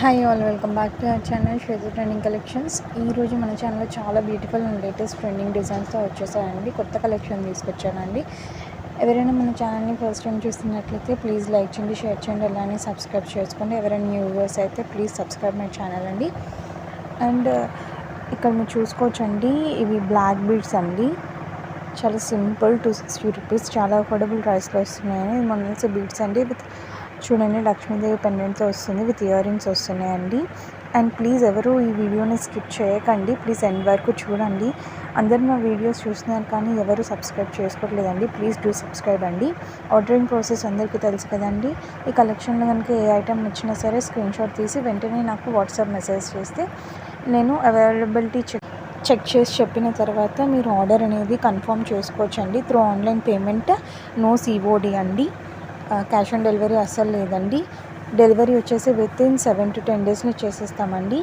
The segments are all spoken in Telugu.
Hi all, welcome back to our channel Shweta trending collections. ఈరోజు మన ఛానల్లో చాలా బ్యూటిఫుల్ అండ్ లేటెస్ట్ ట్రెండింగ్ డిజైన్స్తో వచ్చేసాయండి. కొత్త కలెక్షన్ తీసుకొచ్చానండి. ఎవరైనా మన ఛానల్ని ఫస్ట్ టైం చూస్తున్నట్లయితే ప్లీజ్ లైక్ చేయండి, షేర్ చేయండి, అలానే సబ్స్క్రైబ్ చేసుకోండి. ఎవరైనా న్యూ వ్యూవర్స్ అయితే ప్లీజ్ సబ్స్క్రైబ్ మై ఛానల్ అండి. అండ్ ఇక్కడ మీరు చూసుకోవచ్చండి, ఇవి బ్లాక్ బీడ్స్ అండి. చాలా సింపుల్, 260 రూపీస్, చాలా అఫోర్డబుల్ ప్రైస్లో వస్తున్నాయని. మొన్నల్సి బీడ్స్ అండి విత్ చూడండి, లక్ష్మీదేవి పెండెంట్తో వస్తుంది, విత్ ఇయర్ రింగ్స్ వస్తున్నాయండి. అండ్ ప్లీజ్ ఎవరు ఈ వీడియోని స్కిప్ చేయకండి, ప్లీజ్ ఎండ్ వరకు చూడండి. అందరు నా వీడియోస్ చూస్తున్నారు కానీ ఎవరు సబ్స్క్రైబ్ చేసుకోవట్లేదండి. ప్లీజ్ డూ సబ్స్క్రైబ్ అండి. ఆర్డరింగ్ ప్రాసెస్ అందరికీ తెలుసు కదండి. ఈ కలెక్షన్లో కనుక ఏ ఐటమ్ నచ్చినా సరే స్క్రీన్ షాట్ తీసి వెంటనే నాకు వాట్సాప్ మెసేజ్ చేస్తే నేను అవైలబిలిటీ చెక్ చేసి చెప్పిన తర్వాత మీరు ఆర్డర్ అనేది కన్ఫర్మ్ చేసుకోవచ్చండి. Through online payment, no COD అండి. క్యాష్ ఆన్ డెలివరీ అస్సలు లేదండి. డెలివరీ వచ్చేసి విత్ ఇన్ 7 to 10 డేస్ని చేసేస్తామండి.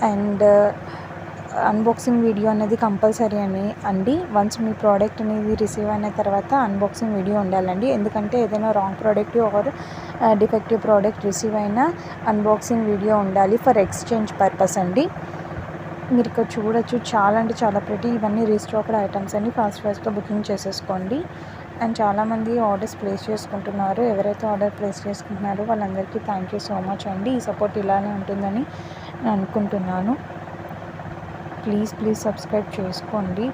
అండ్ అన్బాక్సింగ్ వీడియో అనేది కంపల్సరీ అండి. వన్స్ మీ ప్రోడక్ట్ అనేది రిసీవ్ అయిన తర్వాత అన్బాక్సింగ్ వీడియో ఉండాలండి. ఎందుకంటే ఏదైనా wrong product or defective product receive అయినా అన్బాక్సింగ్ వీడియో ఉండాలి ఫర్ ఎక్స్చేంజ్ పర్పస్ అండి. మీరు ఇక్కడ చూడొచ్చు, చాలా అంటే చాలా ప్రిటీ. ఇవన్నీ రీస్టాక్డ్ ఐటమ్స్ అండి. ఫాస్ట్గా బుకింగ్ చేసేసుకోండి. అండ్ చాలామంది ఆర్డర్స్ ప్లేస్ చేసుకుంటున్నారు. ఎవరైతే ఆర్డర్ ప్లేస్ చేసుకుంటున్నారో వాళ్ళందరికీ థ్యాంక్ యూ సో మచ్ అండి. ఈ సపోర్ట్ ఇలానే ఉంటుందని నేను అనుకుంటున్నాను. ప్లీజ్ సబ్స్క్రైబ్ చేసుకోండి.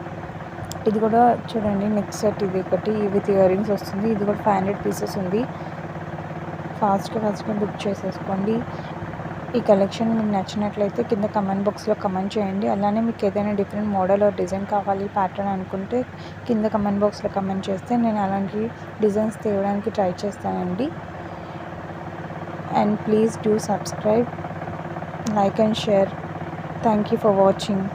ఇది కూడా చూడండి, నెక్స్ట్ సెట్ ఇది ఒకటి విత్ ఇయర్ రింగ్స్ వస్తుంది. ఇది కూడా 500 పీసెస్ ఉంది. ఫాస్ట్గా బుక్ చేసేసుకోండి. ఈ కలెక్షన్ మీకు నచ్చినట్లయితే కింద కమెంట్ బాక్స్లో కమెంట్ చేయండి. అలానే మీకు ఏదైనా డిఫరెంట్ మోడల్ ఆర్ డిజైన్ కావాలి, ప్యాటర్న్ అనుకుంటే కింద కమెంట్ బాక్స్లో కమెంట్ చేస్తే నేను అలాంటి డిజైన్స్ తేవడానికి ట్రై చేస్తానండి. And please do subscribe, like and share. Thank you for watching.